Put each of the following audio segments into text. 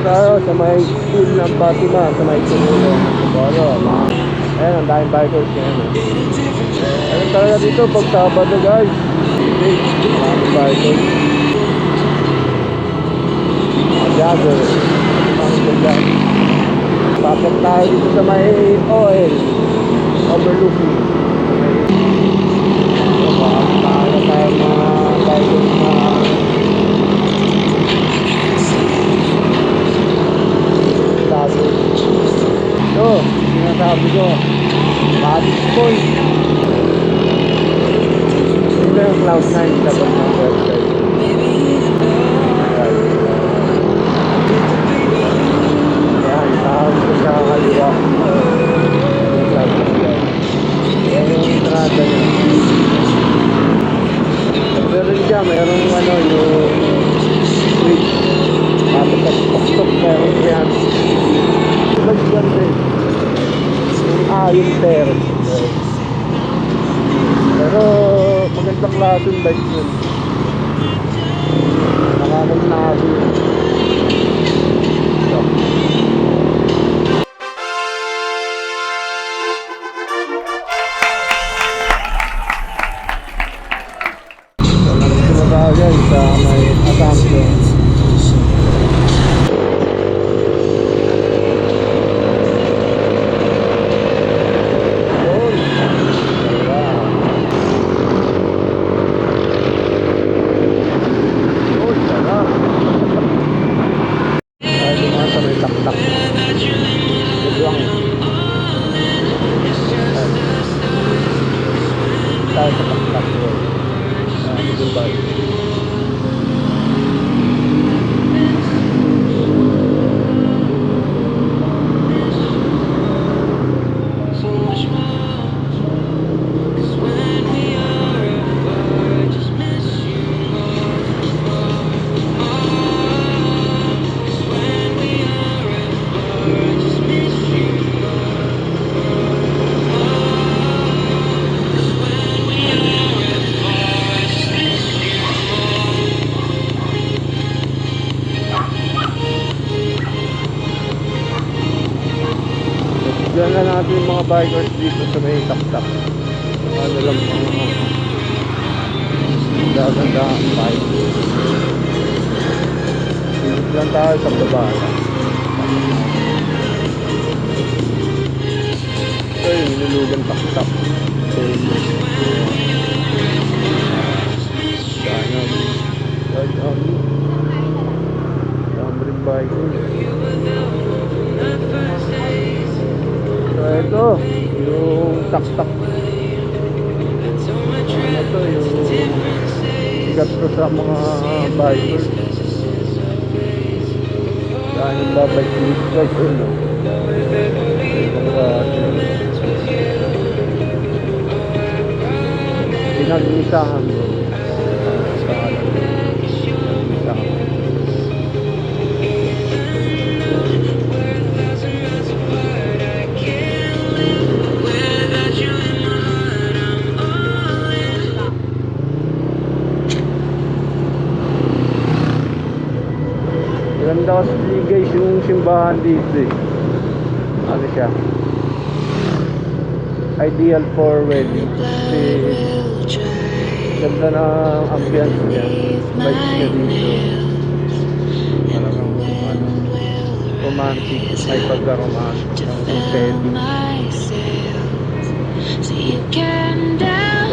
Tayo sa may school ng Fatima, sa may Turulo. Ayan, ang daming bikers ngayon. Ayun talaga dito pag Sabado guys. Daming bikers. Jogger. Bakit tayo dito sa may OL overlooking. Tayo mga bikers na ito, sinasabi ko Paris Point. Ito yung Cloud9 dapat ng website. Ayan, tawag ko sa kaliwa. Ayan yung entrada niya. Pero siya, mayroong yung switch. Tapos sa tuktok meron yan. Lagyan din yung terrace. Pero magandang klase yung bike yun. Nakakagnabi yun. So nandito na tayo guys sa may Assumption. Tayo sa Taktak Road Dubai. Diyan na natin yung mga bikers dito sa may Taktak. Ano lang mga gaganda ang bike. Silip lang tayo sa baba. Ito yung nilulugan Taktak. Dami rin bikers. Ito, yung Taktak. Ito yung sigat ko sa mga bikers. Dahil yung babay clip guys yun, no? Pinag-isahan mo sa ganda kasi guys yung simbahan dito eh. Ano siya, ideal for wedding kasi ganda ng ambience niya, vibes niya dito. Talagang romantic, may pagka-romantic ang steady.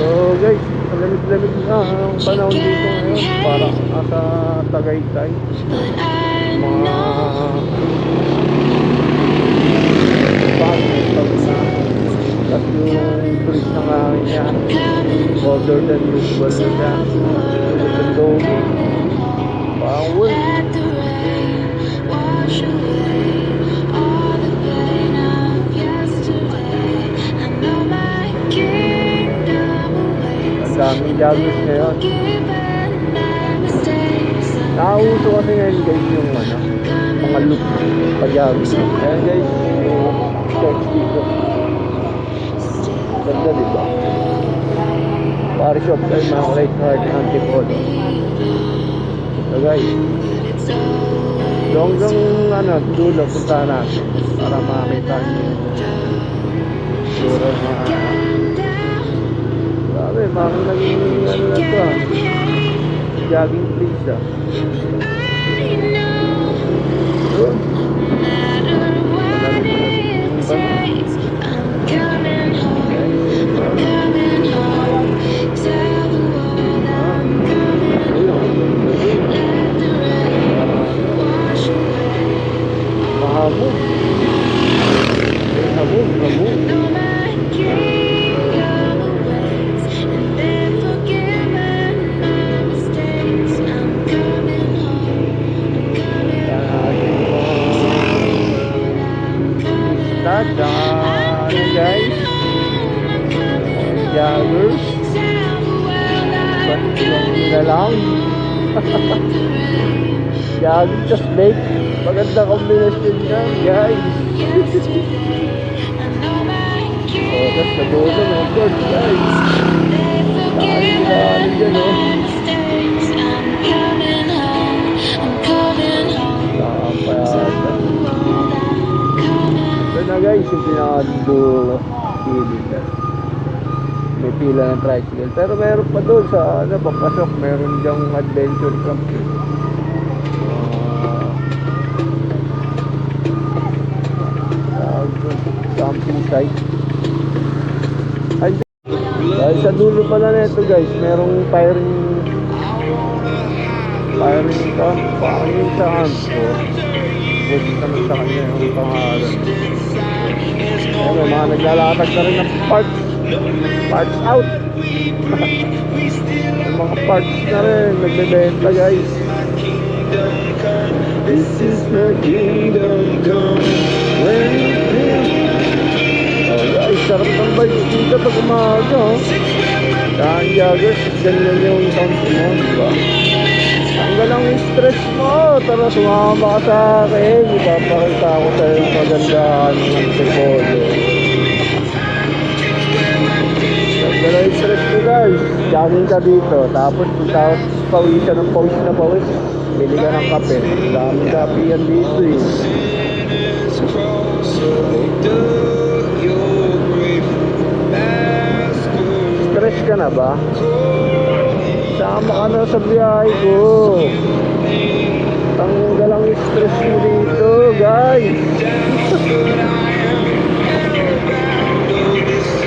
So guys, malamig-lamig na ang panahon dito ngayon, parang nasa Tagaytay. Mga at yung tulis ng hangin niya colder than usual siya. Ito parang wool. Ang daming joggers ngayon. Nakauso kasi ngayon guys yung mga look pag-joggers. Ayan guys, yung shorts dito. Ganda diba? Pari shop tayo mga kulay card Antipolo. So guys, hanggang ano, dulo punta natin para makita nyo yung sura mga grabe, mga naging ano na to jogging place yun. Mahamog. Ano guys? Joggers. Ba't na lang? Jogging tas bake. Maganda kombinasyon yan guys. Tapos sa dulo ng court guys. Daan dyan ito na guys, yung pinakadulo piling na. May pila ng tricycle. Pero meron pa doon sa ano, papasok. Meron dyang adventure camp. Camping site. Ay, dahil sa dulo pala na ito guys, merong firing camp. Parang yung sa Amco. Pwede naman sa kanya yung pangalan. Ayun, may mga naglalatag na rin ng parts out. May mga parts na rin nagbebenta guys. This is the kingdom come when you feel. Oh guys, sarap ng bike dito pag umaga dahil joggers, ganyan yung sound mo, diba? Tanggal ang stress mo. Tara, sumama ka sa akin. Ipapakita ko sa'yo yung kagandahan ng Antipolo. Tanggal ang stress mo guys. Jogging ka dito. Tapos pawisan ng pawis na pawis. Bili ka ng kape. Daming kape yan dito eh. Stress ka na ba? Sama ka na sa biyahe ko. Tanggal ang stress mo dito guys.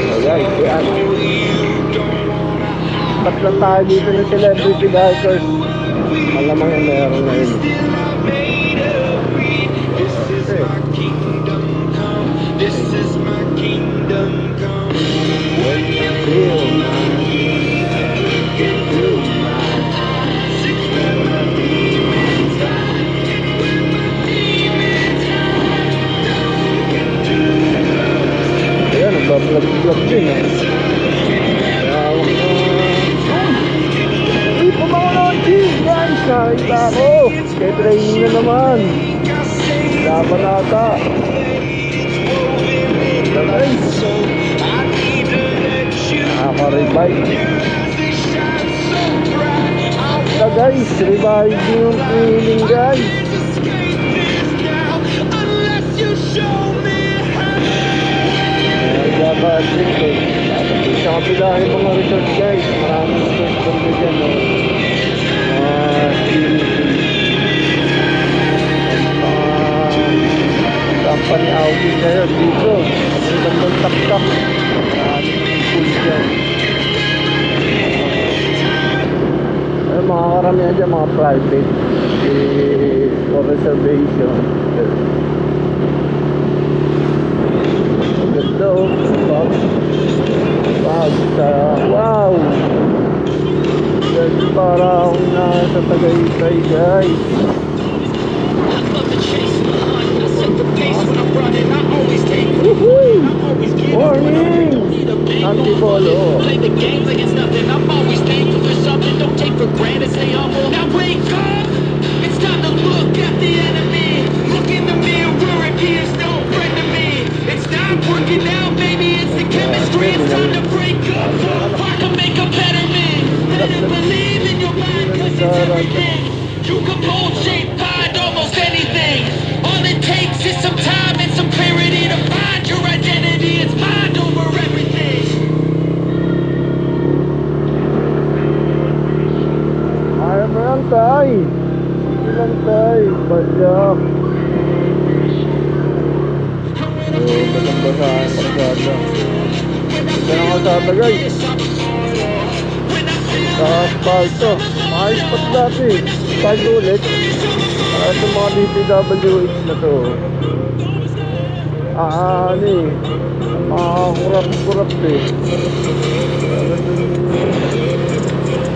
So guys, yan. Ba't lang tayo dito ng celebrity bikers? Malamang yung meron na yun. This is my kingdom come. When you feel vlog din Uy, pumakulochi guys, nakita ko kay training na naman laban ata guys, nakaka-revive guys, revive yung feeling guys. Sa kabila yung mga resort guys, maraming resort banda dyan company outing kayo dito, ang gandang tak-tak, maraming pool dyan. Mga karamihan dyan, mga private for reservation. Ganda wow, ganda, para akong nasa Tagaytay guys. Morning Antipolo. Play the game like it's nothing. I'm always thankful for something. Don't take for granted, stay humble. Now wake up, it's time to look at the enemy. Look in the mirror and he is no friend to me. It's not working out, baby, it's the chemistry. It's time to break up. I can make a better believe in your mind, 'cause it's everything. You can mold, shape, find almost anything. All it takes is some time and some clarity to find your identity. It's mind over everything. Ayaw mo lang, tay. Sige lang, tay. Balyak. Balang basahan ang kalsada. Ito na kalsada, guys. Sa asfalto. Ayos pa dati. Asfalto ulit. Para sa mga DPWH na to. Ano eh. Kurap-kurap eh.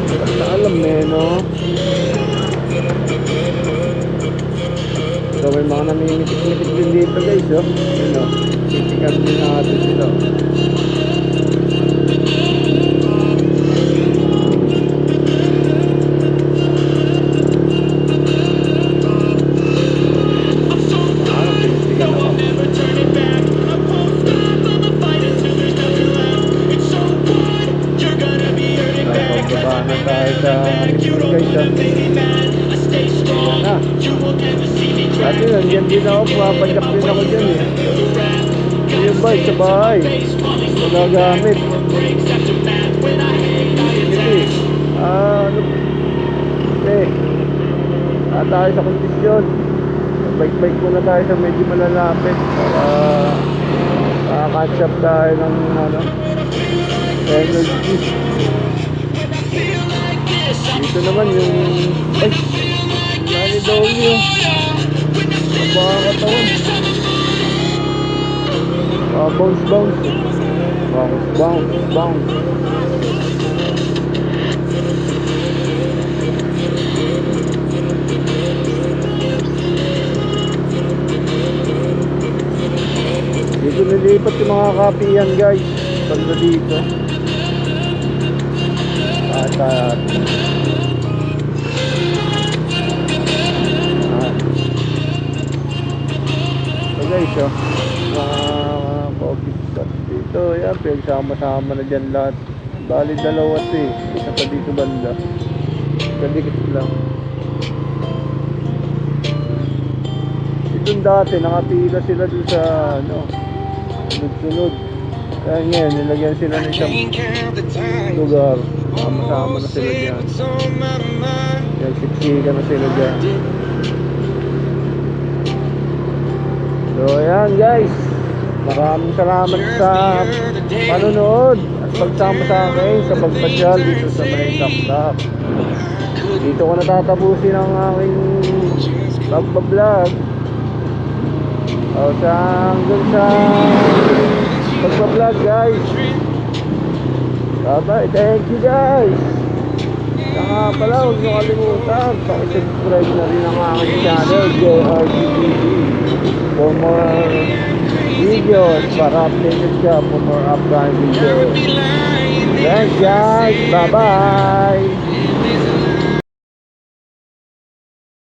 Basta alam eh, no? So may mga namimitik-mitik din dito, guys, oh. Yun, oh. Titikan din natin sila. Dati nandiyan din ako, pumapadyak din ako dyan eh. Yung bike sa bahay, nagagamit. Tayo sa kondisyon. Bike-bike muna tayo sa medyo malalapit para catch up tayo ng energy. Dito naman yung Nani W. Baka katawan. Bounce. Dito nilipat yung mga kapiyan, guys. Banda dito. Guys, coffee shop dito. Yan, pinagsama-sama na dyan lahat. Bali dalawa ito eh. Isa pa dito banda. Kadikit lang. Itong dati, nakapila sila dun sa sunod-sunod. Kaya ngayon, nilagyan sila ng isang lugar. Sama-sama na sila dyan. Yan, siksikan na sila dyan. So ayan, guys, maraming salamat sa panonood at pagsama sa akin sa pagpasyal dito sa may Taktak. Dito ko natatapusin ang aking pagbablog. Hanggang sa pagbablog, guys. Bye, thank you, guys. Saka pala, huwag nyo kalimutan, pakisubscribe na rin ang aking channel, JRTV, for more videos, para updated ka for more upcoming videos. Thanks, guys. Bye-bye.